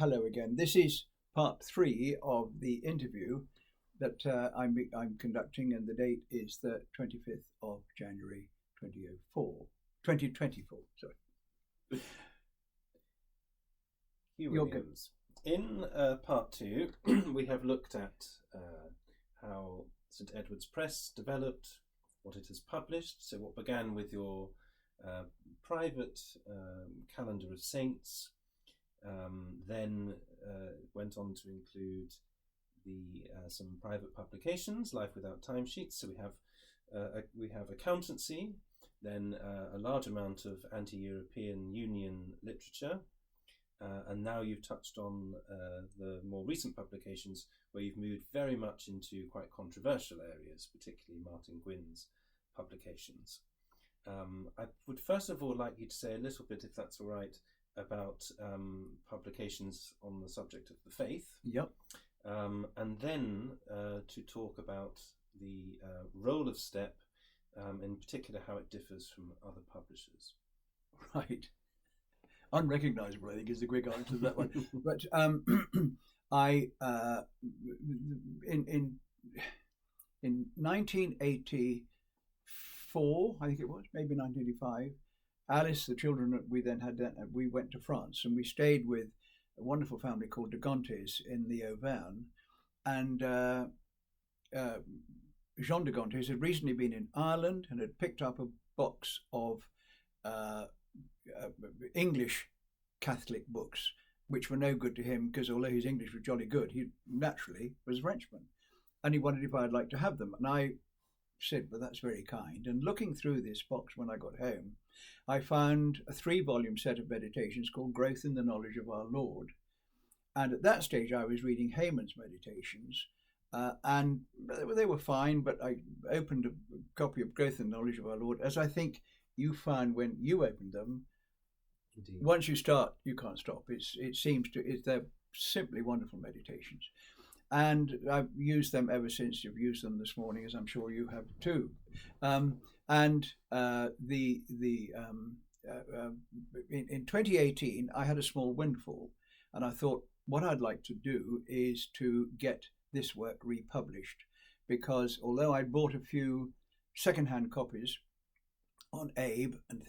hello again. This is part 3 of the interview that I'm conducting, and the date is the 25th of January 2024. Sorry. Hugh Williams. In part 2, we have looked at how St Edward's Press developed, what it has published. So what began with your private calendar of saints, then went on to include some private publications, Life Without Timesheets. So we have accountancy, then a large amount of anti-European Union literature, and now you've touched on the more recent publications where you've moved very much into quite controversial areas, particularly Martin Gwynne's publications. I would first of all like you to say a little bit, if that's all right, about publications on the subject of the faith. Yep. And then to talk about the role of STEP, in particular how it differs from other publishers. Right. Unrecognisable, I think, is the quick answer to that one. But in 1984, I think it was, maybe 1985, Alice, the children that we then had, we went to France, and we stayed with a wonderful family called de Gontes in the Auvergne, and Jean de Gontes had recently been in Ireland and had picked up a box of English Catholic books, which were no good to him because although his English was jolly good, he naturally was a Frenchman, and he wondered if I'd like to have them. And I said, well, that's very kind. And looking through this box when I got home, I found a 3-volume set of meditations called Growth in the Knowledge of Our Lord. And at that stage, I was reading Hayman's Meditations, and they were fine, but I opened a copy of Growth in the Knowledge of Our Lord, as I think you found when you opened them. Indeed. Once you start, you can't stop. They're simply wonderful meditations. And I've used them ever since. You've used them this morning, as I'm sure you have too. In 2018, I had a small windfall, and I thought what I'd like to do is to get this work republished, because although I'd bought a few second-hand copies on Abe and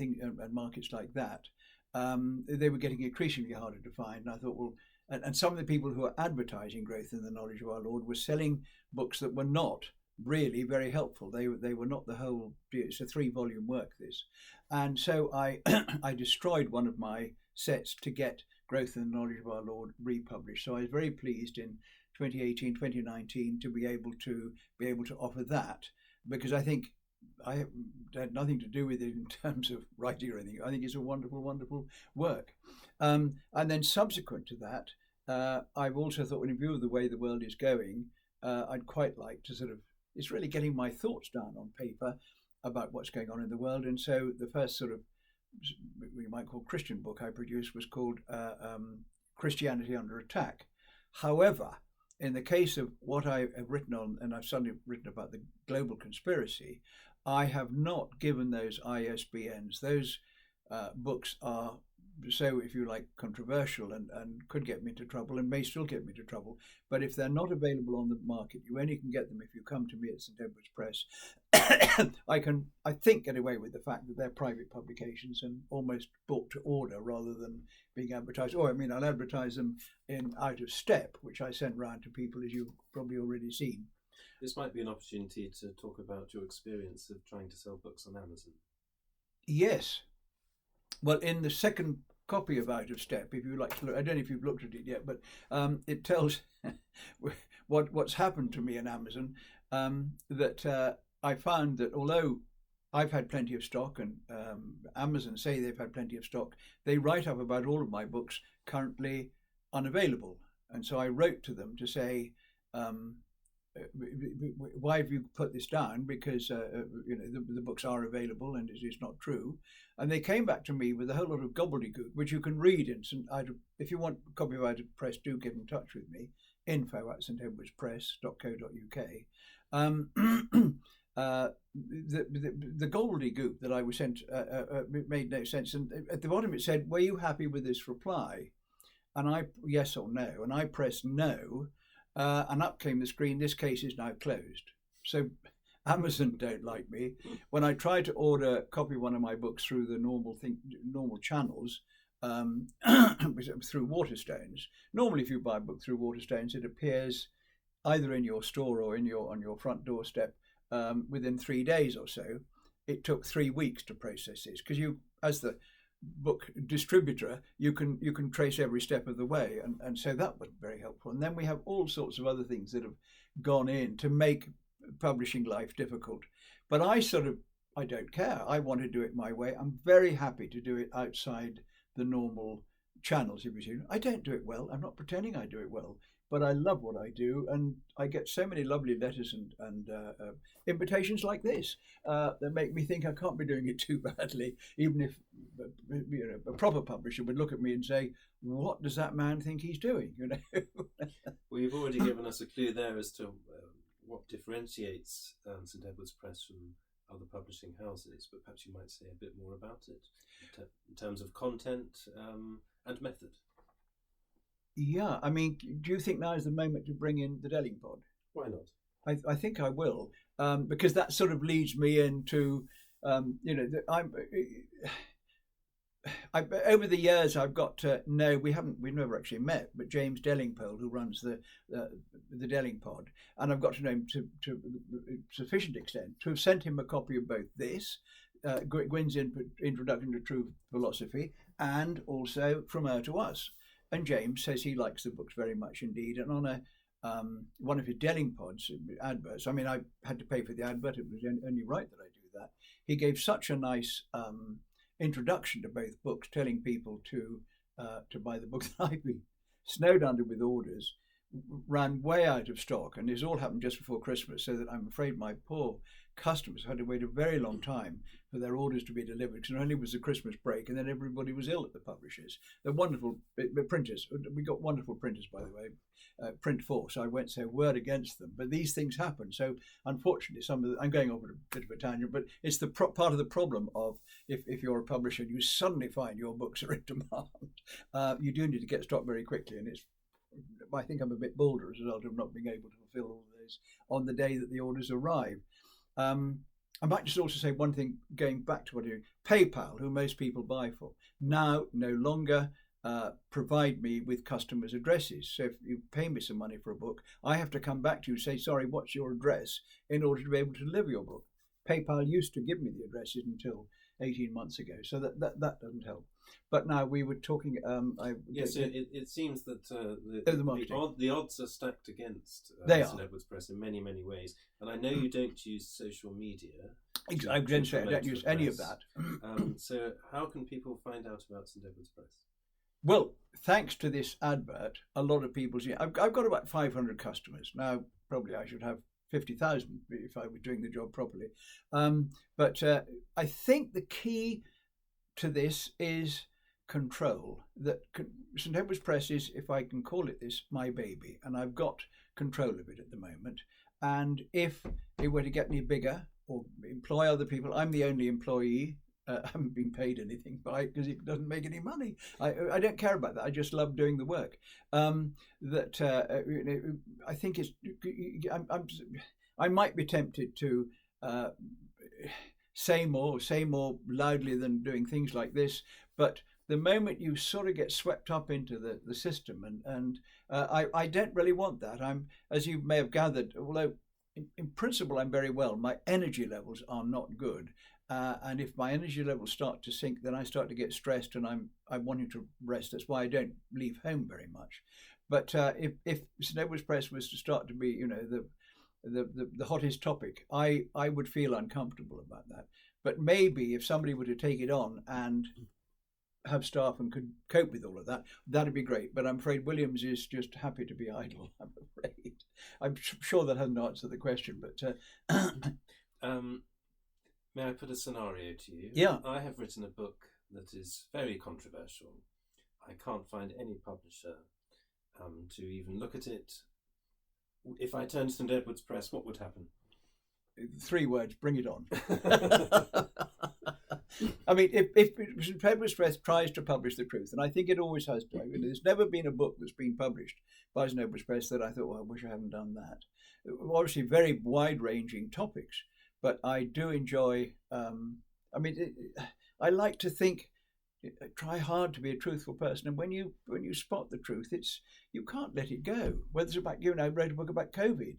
markets like that, they were getting increasingly harder to find. And I thought, well, and some of the people who are advertising Growth in the Knowledge of Our Lord were selling books that were not really very helpful. They were not the whole. It's a 3-volume work, this, and so I I destroyed one of my sets to get Growth in the Knowledge of Our Lord republished. So I was very pleased in 2018, 2019 to be able to offer that, because I think I had nothing to do with it in terms of writing or anything. I think it's a wonderful, wonderful work. And then subsequent to that, I've also thought, in view of the way the world is going, I'd quite like to it's really getting my thoughts down on paper about what's going on in the world. And so the first we might call Christian book I produced was called Christianity Under Attack. However, in the case of what I have written on, and I've suddenly written about the global conspiracy, I have not given those ISBNs. Those books are so, if you like, controversial and could get me into trouble and may still get me into trouble. But if they're not available on the market, you only can get them if you come to me at St Edward's Press. I think, get away with the fact that they're private publications and almost bought to order rather than being advertised. Or, I'll advertise them in Out of Step, which I sent round to people, as you've probably already seen. This might be an opportunity to talk about your experience of trying to sell books on Amazon. Yes. Well, in the second copy of Out of Step, if you like to look, I don't know if you've looked at it yet, but it tells what's happened to me in Amazon. That I found that although I've had plenty of stock, and Amazon say they've had plenty of stock, they write up about all of my books currently unavailable. And so I wrote to them to say, why have you put this down? Because the books are available, and it is not true. And they came back to me with a whole lot of gobbledygook, which you can read in if you want a copy of Out of Press, do get in touch with me. info@stedwardspress.co.uk. The gobbledygook that I was sent made no sense. And at the bottom it said, "Were you happy with this reply?" and I yes or no, and I pressed no, and up came the screen. This case is now closed. So Amazon don't like me. When I tried to copy one of my books through the normal channels, through Waterstones. Normally, if you buy a book through Waterstones, it appears either in your store or on your front doorstep within 3 days or so. It took 3 weeks to process this because you, as the book distributor, you can trace every step of the way, and so that was very helpful. And then we have all sorts of other things that have gone in to make publishing life difficult. But I don't care. I want to do it my way. I'm very happy to do it outside the normal channels. If you see, I don't do it well. I'm not pretending I do it well, but I love what I do, and I get so many lovely letters and invitations like this that make me think I can't be doing it too badly. Even if a proper publisher would look at me and say, "What does that man think he's doing?" Well, you've already given us a clue there as to what differentiates St Edward's Press from other publishing houses, but perhaps you might say a bit more about it in terms of content and method. Yeah, I mean, do you think now is the moment to bring in the Delling-Pod? Why not? I think I will, because that sort of leads me into, over the years I've got to know, we've never actually met, but James Delling-Pole, who runs the Delling-Pod, and I've got to know him to a sufficient extent to have sent him a copy of both this, Gwyn's Introduction to True Philosophy, and also From Her to Us. And James says he likes the books very much indeed. And on one of his Delling-Pods adverts, I mean, I had to pay for the advert. It was only right that I do that. He gave such a nice introduction to both books, telling people to buy the books that I've been snowed under with orders, ran way out of stock, and this all happened just before Christmas, so that I'm afraid my poor customers had to wait a very long time for their orders to be delivered, because not only was the Christmas break, and then everybody was ill at the publishers. They're wonderful printers. We got wonderful printers, by the way, Print Force. I won't say a word against them, but these things happen. So unfortunately, I'm going over a bit of a tangent, but it's the part of the problem of if you're a publisher and you suddenly find your books are in demand, you do need to get stock very quickly, and I think I'm a bit bolder as a result of not being able to fulfill all those on the day that the orders arrive. I might just also say one thing, going back to what you PayPal, who most people buy for, now no longer provide me with customers' addresses. So if you pay me some money for a book, I have to come back to you and say, sorry, what's your address, in order to be able to deliver your book. PayPal used to give me the addresses until 18 months ago, so that doesn't help. But now we were talking. Yes, it seems that the odds are stacked against St Edward's Press in many, many ways. And I know you don't use social media. I don't use any of that. So how can people find out about St Edward's Press? Well, thanks to this advert, a lot of people see. I've got about 500 customers now. Probably I should have 50,000 if I were doing the job properly. But I think the key to this is control. That St Edward's Press is, if I can call it this, my baby, and I've got control of it at the moment. And if it were to get any bigger or employ other people, I'm the only employee. I haven't been paid anything because it doesn't make any money. I don't care about that. I just love doing the work. I think it's. I might be tempted to say more loudly than doing things like this. But the moment you sort of get swept up into the system, and I don't really want that. As you may have gathered, although in principle I'm very well, my energy levels are not good. And if my energy levels start to sink, then I start to get stressed, and I'm wanting to rest. That's why I don't leave home very much. But if St Edward's Press was to start to be, the hottest topic, I would feel uncomfortable about that. But maybe if somebody were to take it on and have staff and could cope with all of that, that'd be great. But I'm afraid Williams is just happy to be idle. I'm afraid. I'm sure that hasn't answered the question, but. May I put a scenario to you? Yeah. I have written a book that is very controversial. I can't find any publisher to even look at it. If I turned to St Edward's Press, what would happen? 3 words, bring it on. I mean, if St Edward's Press tries to publish the truth, and I think it always has to, there's never been a book that's been published by St Edward's Press that I thought, well, I wish I hadn't done that. Obviously, very wide-ranging topics, but I do enjoy. I like to think, try hard to be a truthful person, and when you spot the truth, you can't let it go. Whether it's about I read a book about COVID,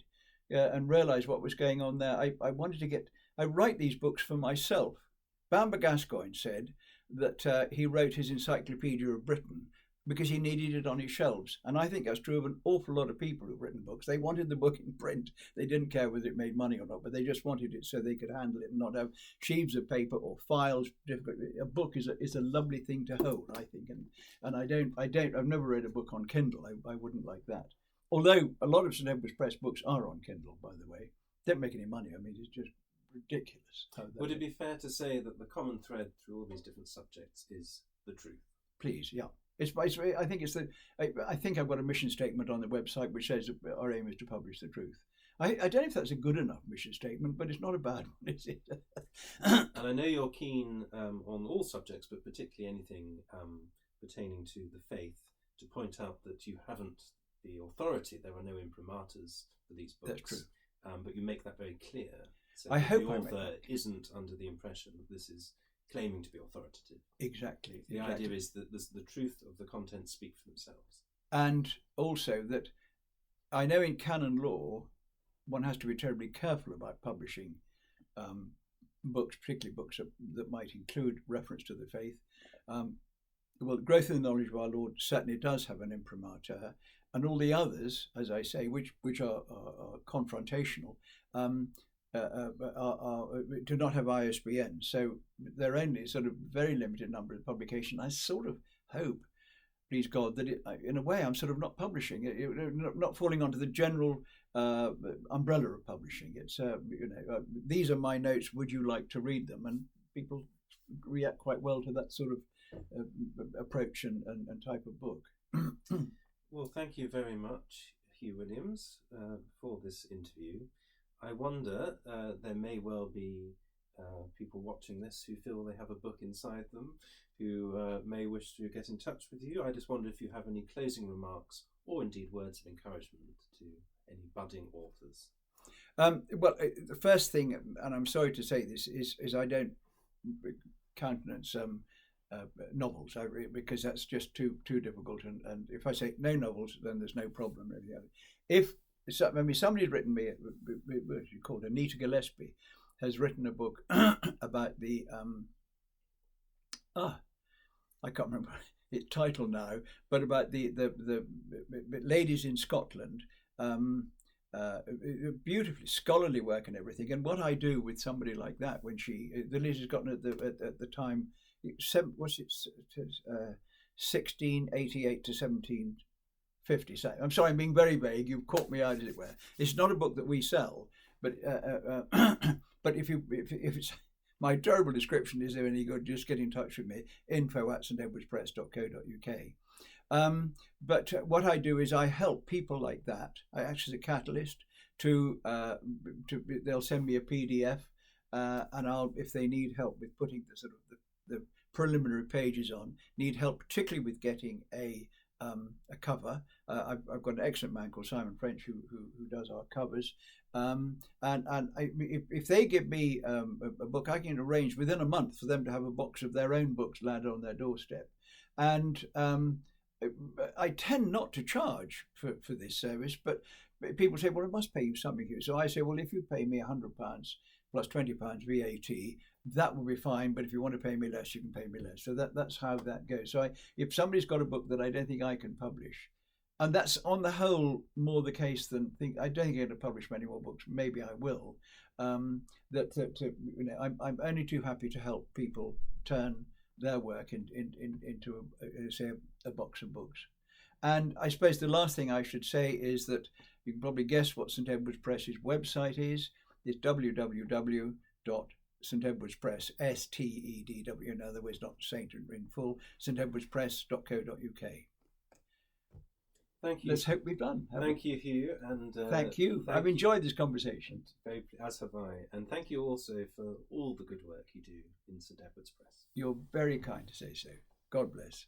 and realised what was going on there. I write these books for myself. Bamber Gascoigne said that he wrote his Encyclopedia of Britain because he needed it on his shelves. And I think that's true of an awful lot of people who've written books. They wanted the book in print. They didn't care whether it made money or not, but they just wanted it so they could handle it and not have sheaves of paper or files. A book is a lovely thing to hold, I think. And I've never read a book on Kindle. I wouldn't like that. Although a lot of St Edward's Press books are on Kindle, by the way. Don't make any money. I mean, it's just ridiculous. Would it be fair to say that the common thread through all these different subjects is the truth? Please, yeah. I think I've got a mission statement on the website which says our aim is to publish the truth. I don't know if that's a good enough mission statement, but it's not a bad one, is it? And I know you're keen on all subjects, but particularly anything pertaining to the faith, to point out that you haven't the authority. There are no imprimaturs for these books. That's true. But you make that very clear. So I hope the author isn't under the impression that this is claiming to be authoritative. Exactly. The idea is that the truth of the content speak for themselves. And also that I know in canon law, one has to be terribly careful about publishing books, particularly books that might include reference to the faith. Well, growth in the knowledge of our Lord certainly does have an imprimatur, and all the others, as I say, which are confrontational, do not have ISBN. So they're only sort of very limited number of publication. I sort of hope, please God, that in a way I'm sort of not publishing, not falling onto the general umbrella of publishing. It's these are my notes. Would you like to read them? And people react quite well to that sort of approach and type of book. Well, thank you very much, Hugh Williams, for this interview. I wonder, there may well be people watching this who feel they have a book inside them, who may wish to get in touch with you. I just wonder if you have any closing remarks or indeed words of encouragement to any budding authors. Well, the first thing, and I'm sorry to say this, is I don't countenance novels, because that's just too difficult. And if I say no novels, then there's no problem really. If somebody's written me, what you call Anita Gillespie, has written a book about the I can't remember its title now, but about the ladies in Scotland. Beautifully scholarly work and everything. And what I do with somebody like that, when the lady's gotten at the time, 1688 to 1750. So I'm sorry, I'm being very vague. You've caught me out, as it were. It's not a book that we sell, but but if it's my terrible description is there any good, just get in touch with me. info@stedwardspress.co.uk. But what I do is I help people like that. I act as a catalyst to they'll send me a PDF, and if they need help with putting the preliminary pages on, need help particularly with getting a cover. I've got an excellent man called Simon French who does our covers. If they give me a book, I can arrange within a month for them to have a box of their own books landed on their doorstep. And I tend not to charge for this service, but people say, well, I must pay you something here. So I say, well, if you pay me £100 plus £20 VAT, that will be fine. But if you want to pay me less, you can pay me less. So that's how that goes. So if somebody's got a book that I don't think I can publish, and that's on the whole more the case than I don't think I'm going to publish many more books. Maybe I will. I'm only too happy to help people turn their work into a box of books. And I suppose the last thing I should say is that you can probably guess what St Edward's Press's website is. It's www.St Edward's Press, STEDW, in other words, not Saint in full, stedwardspress.co.uk. Thank you. let's hope we've done. Thank you, Hugh, and Thank you. I've enjoyed this conversation. As have I. And thank you also for all the good work you do in St Edward's Press. You're very kind to say so. God bless.